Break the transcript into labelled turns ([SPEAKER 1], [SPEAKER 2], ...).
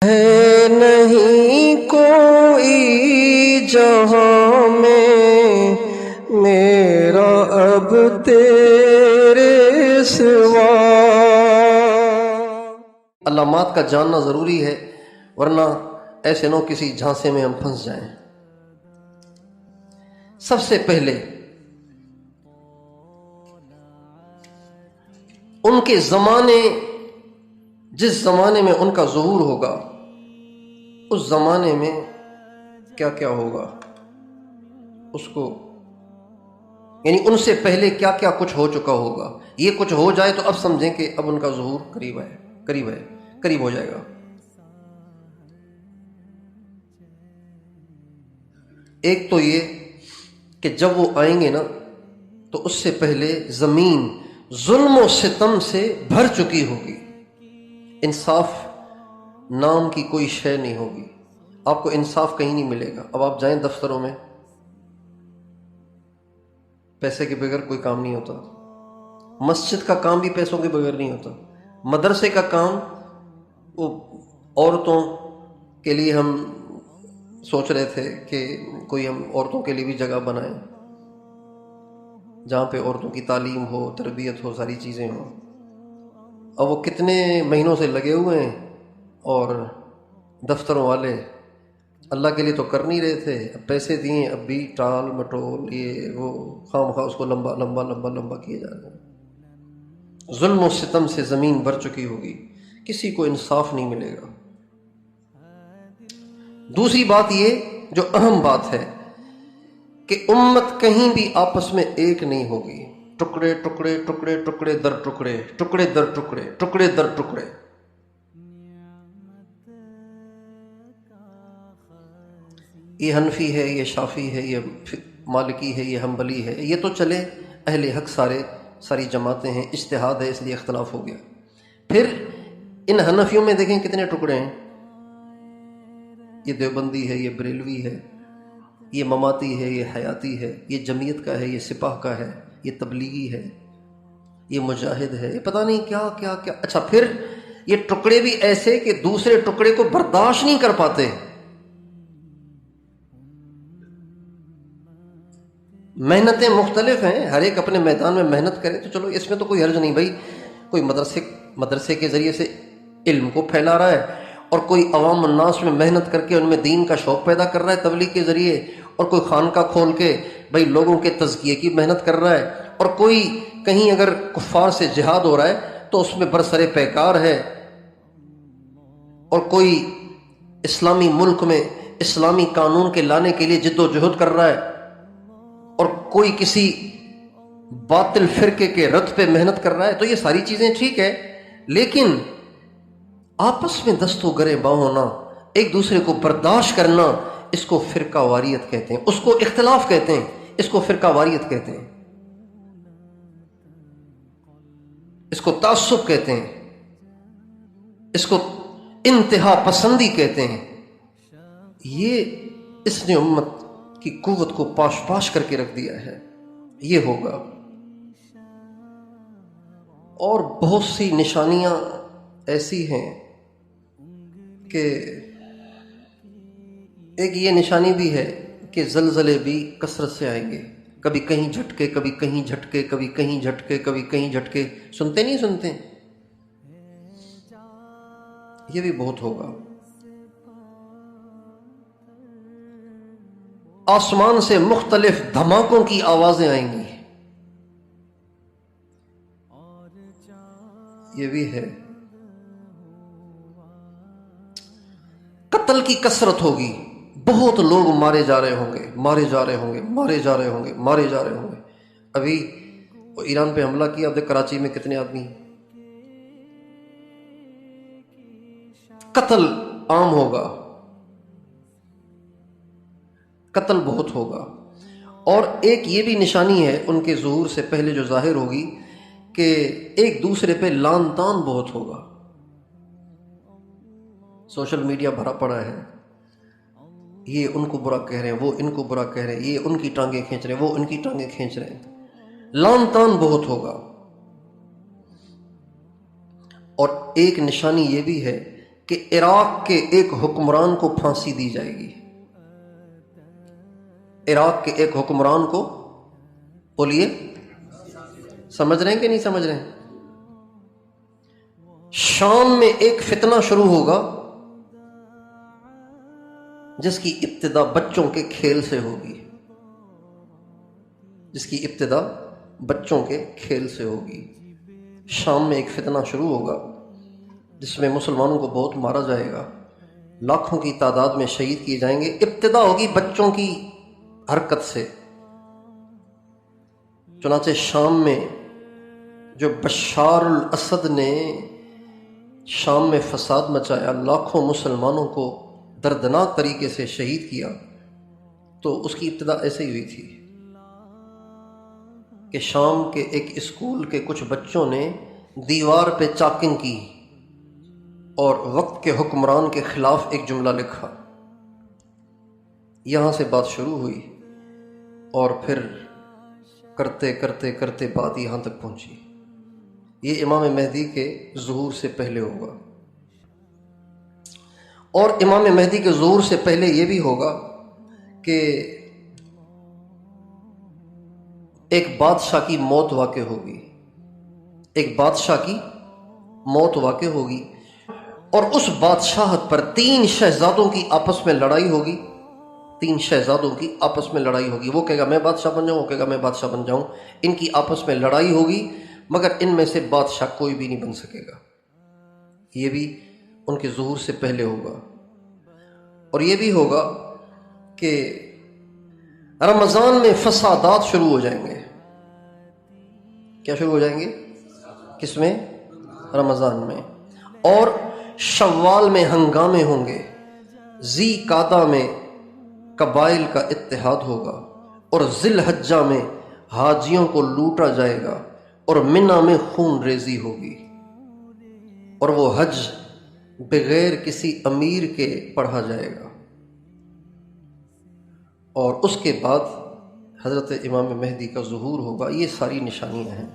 [SPEAKER 1] ہے نہیں کوئی جہاں میں میرا اب تیرے سوا۔ علامات کا جاننا ضروری ہے، ورنہ ایسے نہ کسی جھانسے میں ہم پھنس جائیں۔ سب سے پہلے ان کے زمانے، جس زمانے میں ان کا ظہور ہوگا، اس زمانے میں کیا کیا ہوگا، اس کو یعنی ان سے پہلے کیا کیا کچھ ہو چکا ہوگا۔ یہ کچھ ہو جائے تو اب سمجھیں کہ اب ان کا ظہور قریب ہو جائے گا۔ ایک تو یہ کہ جب وہ آئیں گے نا تو اس سے پہلے زمین ظلم و ستم سے بھر چکی ہوگی، انصاف نام کی کوئی شے نہیں ہوگی، آپ کو انصاف کہیں نہیں ملے گا۔ اب آپ جائیں دفتروں میں، پیسے کے بغیر کوئی کام نہیں ہوتا، مسجد کا کام بھی پیسوں کے بغیر نہیں ہوتا، مدرسے کا کام وہ عورتوں کے لیے ہم سوچ رہے تھے کہ کوئی ہم عورتوں کے لیے بھی جگہ بنائیں جہاں پہ عورتوں کی تعلیم ہو، تربیت ہو، ساری چیزیں ہوں۔ اب وہ کتنے مہینوں سے لگے ہوئے ہیں، اور دفتروں والے اللہ کے لیے تو کر نہیں رہے تھے، اب پیسے دیے اب بھی ٹال مٹول یہ وہ خام خواہ اس کو لمبا لمبا لمبا لمبا کیے جا رہے ہیں۔ ظلم و ستم سے زمین بھر چکی ہوگی، کسی کو انصاف نہیں ملے گا۔ دوسری بات یہ جو اہم بات ہے کہ امت کہیں بھی آپس میں ایک نہیں ہوگی، ٹکڑے ٹکڑے ٹکڑے ٹکڑے در ٹکڑے، ٹکڑے در ٹکڑے، ٹکڑے در ٹکڑے۔ یہ حنفی ہے، یہ شافی ہے، یہ مالکی ہے، یہ حنبلی ہے، یہ تو چلے اہل حق ساری جماعتیں ہیں، اجتہاد ہے اس لیے اختلاف ہو گیا۔ پھر ان حنفیوں میں دیکھیں کتنے ٹکڑے ہیں، یہ دیوبندی ہے، یہ بریلوی ہے، یہ مماتی ہے، یہ حیاتی ہے، یہ جمعیت کا ہے، یہ سپاہ کا ہے، یہ تبلیغی ہے، یہ مجاہد ہے، یہ پتہ نہیں کیا کیا کیا۔ اچھا پھر یہ ٹکڑے بھی ایسے کہ دوسرے ٹکڑے کو برداشت نہیں کر پاتے۔ محنتیں مختلف ہیں، ہر ایک اپنے میدان میں محنت کرے تو چلو اس میں تو کوئی حرج نہیں بھائی، کوئی مدرسے کے ذریعے سے علم کو پھیلا رہا ہے، اور کوئی عوام الناس میں محنت کر کے ان میں دین کا شوق پیدا کر رہا ہے تبلیغ کے ذریعے، اور کوئی خانقاہ کھول کے بھائی لوگوں کے تزکیے کی محنت کر رہا ہے، اور کوئی کہیں اگر کفار سے جہاد ہو رہا ہے تو اس میں برسر پیکار ہے، اور کوئی اسلامی ملک میں اسلامی قانون کے لانے کے لیے جد و جہد کر رہا ہے، اور کوئی کسی باطل فرقے کے رد پہ محنت کر رہا ہے۔ تو یہ ساری چیزیں ٹھیک ہے، لیکن آپس میں دست و گرے باں ہونا، ایک دوسرے کو برداشت کرنا، اس کو فرقہ واریت کہتے ہیں، اس کو اختلاف کہتے ہیں، اس کو فرقہ واریت کہتے ہیں، اس کو تعصب کہتے ہیں، اس کو انتہا پسندی کہتے ہیں۔ یہ اس نے امت کی قوت کو پاش پاش کر کے رکھ دیا ہے۔ یہ ہوگا، اور بہت سی نشانیاں ایسی ہیں کہ ایک یہ نشانی بھی ہے کہ زلزلے بھی کثرت سے آئیں گے، کبھی کہیں جھٹکے، کبھی کہیں جھٹکے، کبھی کہیں جھٹکے، کبھی کہیں جھٹکے، سنتے نہیں سنتے؟ یہ بھی بہت ہوگا۔ آسمان سے مختلف دھماکوں کی آوازیں آئیں گی، یہ بھی ہے۔ قتل کی کثرت ہوگی، بہت لوگ مارے جا رہے ہوں گے، مارے جا رہے ہوں گے، مارے جا رہے ہوں گے، مارے جا رہے ہوں گے۔ ابھی ایران پہ حملہ کیا، اب کراچی میں کتنے آدمی، قتل عام ہوگا، قتل بہت ہوگا۔ اور ایک یہ بھی نشانی ہے ان کے ظہور سے پہلے جو ظاہر ہوگی کہ ایک دوسرے پہ لان تان بہت ہوگا۔ سوشل میڈیا بھرا پڑا ہے، یہ ان کو برا کہہ رہے ہیں، وہ ان کو برا کہہ رہے ہیں، یہ ان کی ٹانگیں کھینچ رہے ہیں، وہ ان کی ٹانگیں کھینچ رہے ہیں، لان تان بہت ہوگا۔ اور ایک نشانی یہ بھی ہے کہ عراق کے ایک حکمران کو پھانسی دی جائے گی. عراق کے ایک حکمران کو، بولیے سمجھ رہے ہیں کہ نہیں سمجھ رہے ہیں؟ شام میں ایک فتنہ شروع ہوگا جس کی ابتدا بچوں کے کھیل سے ہوگی، جس کی ابتدا بچوں کے کھیل سے ہوگی. شام میں ایک فتنہ شروع ہوگا جس میں مسلمانوں کو بہت مارا جائے گا، لاکھوں کی تعداد میں شہید کیے جائیں گے. ابتدا ہوگی بچوں کی حرکت سے. چنانچہ شام میں جو بشار الاسد نے شام میں فساد مچایا، لاکھوں مسلمانوں کو دردناک طریقے سے شہید کیا، تو اس کی ابتدا ایسے ہی ہوئی تھی کہ شام کے ایک اسکول کے کچھ بچوں نے دیوار پہ چاکنگ کی اور وقت کے حکمران کے خلاف ایک جملہ لکھا. یہاں سے بات شروع ہوئی اور پھر کرتے کرتے کرتے بات یہاں تک پہنچی. یہ امام مہدی کے ظہور سے پہلے ہوگا. اور امام مہدی کے ظہور سے پہلے یہ بھی ہوگا کہ ایک بادشاہ کی موت واقع ہوگی. ایک بادشاہ کی موت واقع ہوگی اور اس بادشاہت پر 3 شہزادوں کی آپس میں لڑائی ہوگی. 3 شہزادوں کی آپس میں لڑائی ہوگی. وہ کہے گا میں بادشاہ بن جاؤں، وہ کہے گا میں بادشاہ بن جاؤں. ان کی آپس میں لڑائی ہوگی، مگر ان میں سے بادشاہ کوئی بھی نہیں بن سکے گا. یہ بھی ان کے ظہور سے پہلے ہوگا. اور یہ بھی ہوگا کہ رمضان میں فسادات شروع ہو جائیں گے. کیا شروع ہو جائیں گے؟ کس میں؟ رمضان میں. اور شوال میں ہنگامے ہوں گے. ذی قعدہ میں قبائل کا اتحاد ہوگا اور ذی الحجہ میں حاجیوں کو لوٹا جائے گا اور منی میں خون ریزی ہوگی. اور وہ حج بغیر کسی امیر کے پڑھا جائے گا. اور اس کے بعد حضرت امام مہدی کا ظہور ہوگا. یہ ساری نشانیاں ہیں.